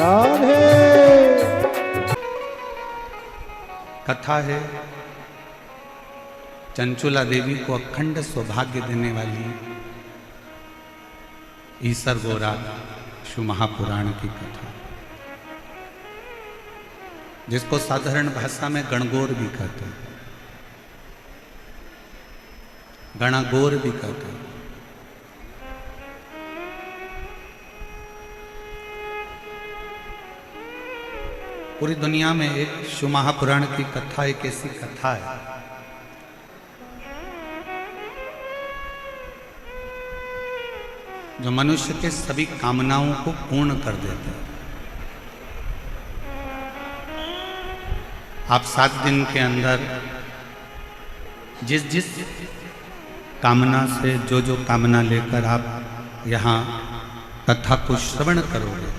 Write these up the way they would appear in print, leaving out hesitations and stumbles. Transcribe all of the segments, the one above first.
राधे। कथा है चंचुला देवी को अखंड सौभाग्य देने वाली ईसर गोरा शिव महापुराण की कथा, जिसको साधारण भाषा में गणगौर भी कहते हैं, गणागौर भी कहते हैं। पूरी दुनिया में एक शिव महापुराण की कथा एक ऐसी कथा है जो मनुष्य के सभी कामनाओं को पूर्ण कर देते हैं। आप 7 दिन के अंदर जिस कामना से जो कामना लेकर आप यहाँ कथा को श्रवण करोगे,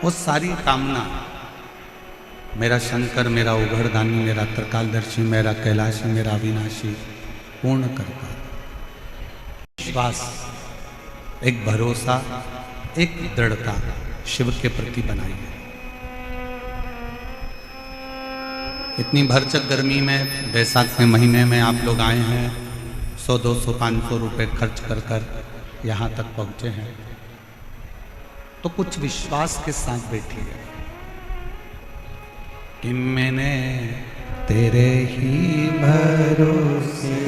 वो सारी कामना मेरा शंकर, मेरा उघड़दानी, मेरा त्रिकालदर्शी, मेरा कैलाशी, मेरा अविनाशी पूर्ण करता है। विश्वास, एक भरोसा, एक दृढ़ता शिव के प्रति बनाइए। इतनी भरचक गर्मी में, बैसाख के महीने में आप लोग आए हैं, 100, 200, 500 रुपए खर्च कर यहाँ तक पहुँचे हैं, तो कुछ विश्वास के साथ बैठिए कि मैंने तेरे ही भरोसे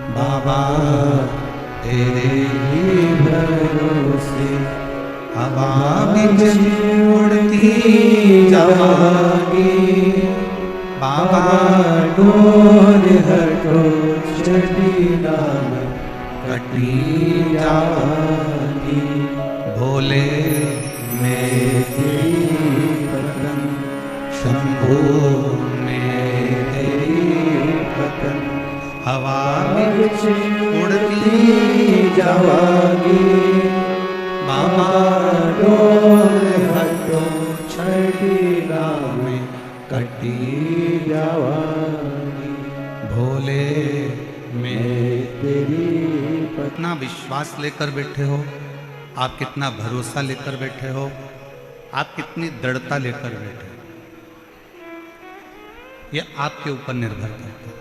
बाबा, तेरे ही भरोसे हवा में उड़ती जाएगी बाबा, डोर हटो चढ़ी नाम कटी जाएगी। भोले मैं तेरी पतन, शंभू में तेरी पतन हवा में उड़ती जावागी बाबा, डोर हटो छठी राम कटी जावागी। भोले में मैं तेरी कितना विश्वास लेकर बैठे हो आप, कितना भरोसा लेकर बैठे हो आप, कितनी दृढ़ता लेकर बैठे हो, ये आपके ऊपर निर्भर करता है।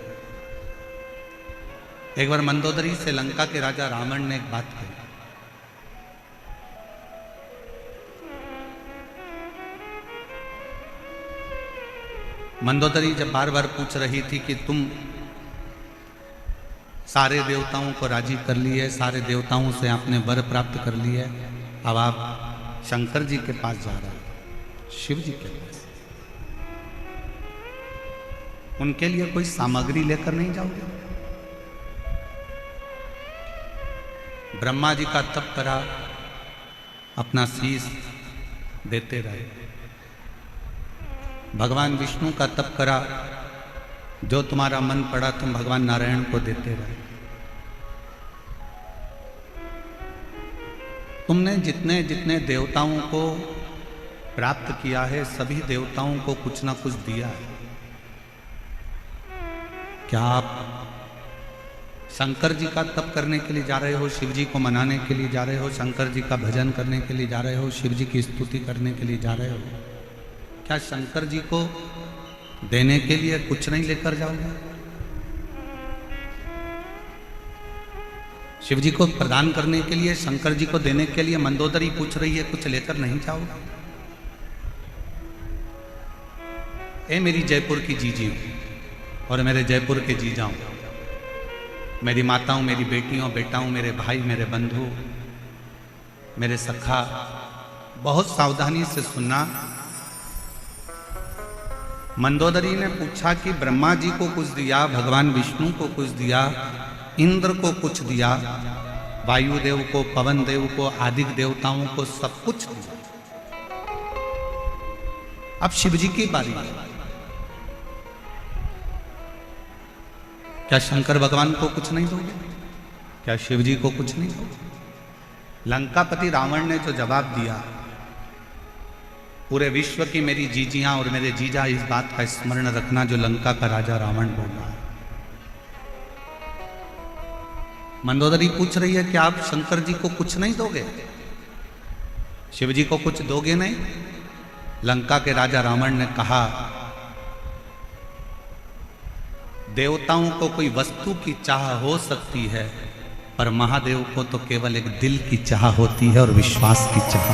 एक बार मंदोदरी से लंका के राजा रावण ने एक बात कही, मंदोदरी जब बार बार पूछ रही थी कि तुम सारे देवताओं को राजी कर लिए, सारे देवताओं से आपने वर प्राप्त कर लिए, अब आप शंकर जी के पास जा रहे हो, शिव जी के पास, उनके लिए कोई सामग्री लेकर नहीं जाओगे? ब्रह्मा जी का तप करा, अपना शीश देते रहे। भगवान विष्णु का तप करा, जो तुम्हारा मन पड़ा तुम भगवान नारायण को देते रहे। तुमने जितने जितने देवताओं को प्राप्त किया है, सभी देवताओं को कुछ ना कुछ दिया है। क्या आप शंकर जी का तप करने के लिए जा रहे हो, शिव जी को मनाने के लिए जा रहे हो, शंकर जी का भजन करने के लिए जा रहे हो, शिव जी की स्तुति करने के लिए जा रहे हो? क्या शंकर जी को देने के लिए कुछ नहीं लेकर जाओगे? शिव जी को प्रदान करने के लिए, शंकर जी को देने के लिए मंदोदरी पूछ रही है, कुछ लेकर नहीं जाओगे? ए मेरी जयपुर की जीजी और मेरे जयपुर के जीजाओं, मेरी माताओं, मेरी बेटियों, बेटाओं, मेरे भाई, मेरे बंधु, मेरे सखा, बहुत सावधानी से सुनना। मंदोदरी ने पूछा कि ब्रह्मा जी को कुछ दिया, भगवान विष्णु को कुछ दिया, इंद्र को कुछ दिया, वायुदेव को, पवन देव को, आदि देवताओं को सब कुछ दिया। अब शिव जी की बारी है। क्या शंकर भगवान को कुछ नहीं दोगे? क्या शिव जी को कुछ नहीं दोगे? लंकापति रावण ने जो जवाब दिया, पूरे विश्व की मेरी जीजियां और मेरे जीजा इस बात का स्मरण रखना जो लंका का राजा रावण बोल रहा है। मंदोदरी पूछ रही है कि आप शंकर जी को कुछ नहीं दोगे? शिव जी को कुछ दोगे नहीं? लंका के राजा रावण ने कहा, देवताओं को कोई वस्तु की चाह हो सकती है, पर महादेव को तो केवल एक दिल की चाह होती है और विश्वास की चाह।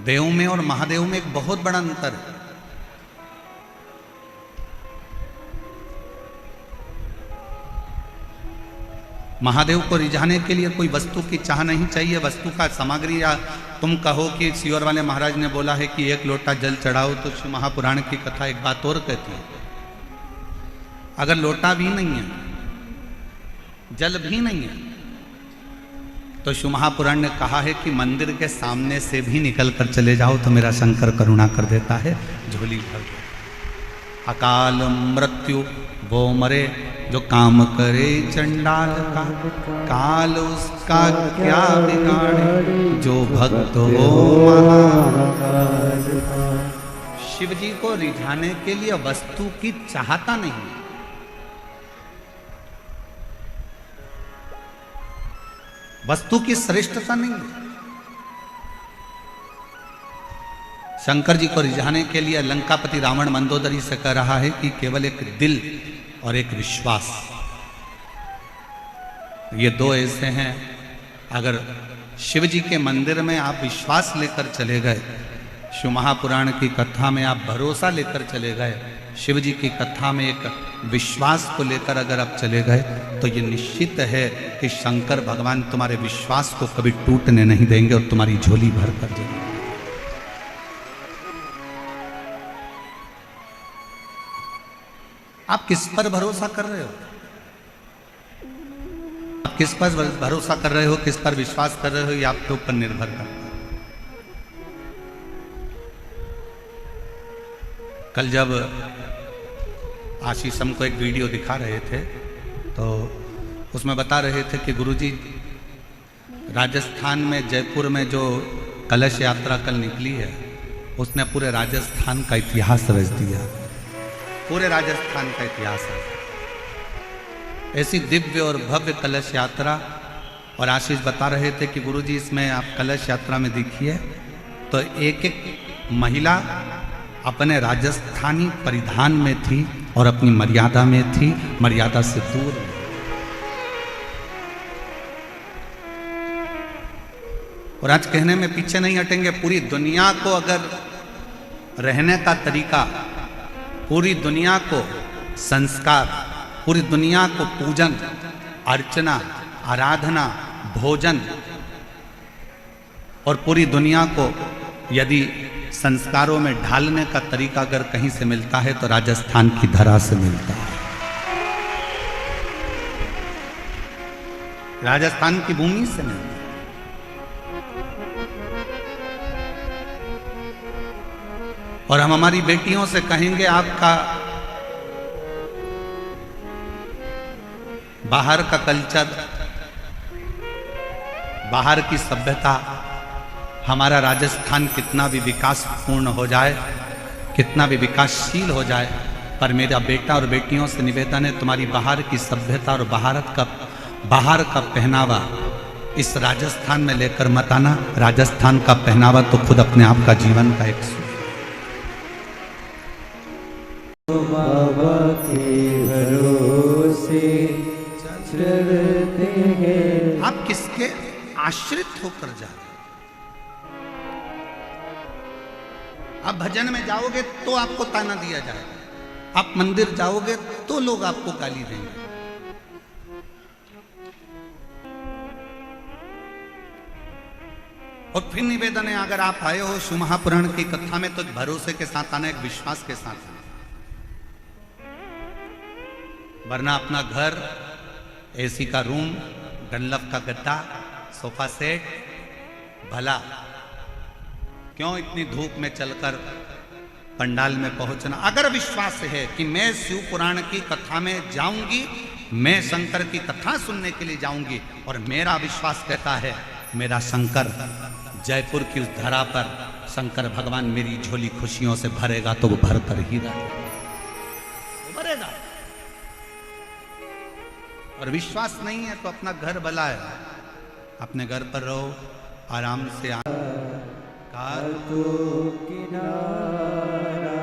देव में और महादेव में एक बहुत बड़ा अंतर है। महादेव को रिझाने के लिए कोई वस्तु की चाह नहीं चाहिए, वस्तु का सामग्री, या तुम कहो कि सीवर वाले महाराज ने बोला है कि एक लोटा जल चढ़ाओ, तो शिव महापुराण की कथा एक बात और कहती है, अगर लोटा भी नहीं है, जल भी नहीं है, तो शिव महापुराण ने कहा है कि मंदिर के सामने से भी निकल कर चले जाओ तो मेरा शंकर करुणा कर देता है, झोली भर। अकाल मृत्यु वो मरे जो काम करे चंडाल का, काल उसका क्या बिगाड़े जो भक्त हो महाकाल। शिव जी को रिझाने के लिए वस्तु की चाहता नहीं, वस्तु की श्रेष्ठता नहीं। शंकर जी को रिझाने के लिए लंकापति रावण मंदोदरी से कह रहा है कि केवल एक दिल और एक विश्वास, ये दो ऐसे हैं। अगर शिव जी के मंदिर में आप विश्वास लेकर चले गए, शिव महापुराण की कथा में आप भरोसा लेकर चले गए, शिव जी की कथा में एक विश्वास को लेकर अगर आप चले गए, तो ये निश्चित है कि शंकर भगवान तुम्हारे विश्वास को कभी टूटने नहीं देंगे और तुम्हारी झोली भर कर देंगे। आप किस पर भरोसा कर रहे हो? आप किस पर भरोसा कर रहे हो, किस पर विश्वास कर रहे हो, ये आपके ऊपर निर्भर करता है। कल जब आशीष हमको एक वीडियो दिखा रहे थे, तो उसमें बता रहे थे कि गुरुजी राजस्थान में जयपुर में जो कलश यात्रा कल निकली है, उसने पूरे राजस्थान का इतिहास रच दिया, पूरे राजस्थान का इतिहास है। ऐसी दिव्य और भव्य कलश यात्रा। और आशीष बता रहे थे कि गुरुजी इसमें आप कलश यात्रा में देखिए तो एक एक महिला अपने राजस्थानी परिधान में थी और अपनी मर्यादा में थी, मर्यादा से दूर। और आज कहने में पीछे नहीं हटेंगे, पूरी दुनिया को अगर रहने का तरीका, पूरी दुनिया को संस्कार, पूरी दुनिया को पूजन अर्चना आराधना भोजन, और पूरी दुनिया को यदि संस्कारों में ढालने का तरीका अगर कहीं से मिलता है तो राजस्थान की धरा से मिलता है, राजस्थान की भूमि से मिलता है। और हम हमारी बेटियों से कहेंगे आपका बाहर का कल्चर, बाहर की सभ्यता, हमारा राजस्थान कितना भी विकासपूर्ण हो जाए, कितना भी विकासशील हो जाए, पर मेरा बेटा और बेटियों से निवेदन है, तुम्हारी बाहर की सभ्यता और बाहर का पहनावा इस राजस्थान में लेकर मत आना। राजस्थान का पहनावा तो खुद अपने आप का जीवन का एक बाबा के भरोसे चलते हैं। आप किसके आश्रित होकर जा रहे? आप भजन में जाओगे तो आपको ताना दिया जाएगा, आप मंदिर जाओगे तो लोग आपको गाली देंगे। और फिर निवेदन है, अगर आप आए हो शिव महापुराण की कथा में तो भरोसे के साथ आना, एक विश्वास के साथ आना, वरना अपना घर, एसी का रूम, डनलप का गद्दा, सोफा सेट, भला क्यों इतनी धूप में चलकर पंडाल में पहुंचना। अगर विश्वास है कि मैं शिव पुराण की कथा में जाऊंगी, मैं शंकर की कथा सुनने के लिए जाऊंगी, और मेरा विश्वास कहता है मेरा शंकर जयपुर की उस धरा पर शंकर भगवान मेरी झोली खुशियों से भरेगा, तो वो भर कर ही रहेगा, भरेगा। और विश्वास नहीं है तो अपना घर भला है, अपने घर पर रहो आराम से। काल को किनारा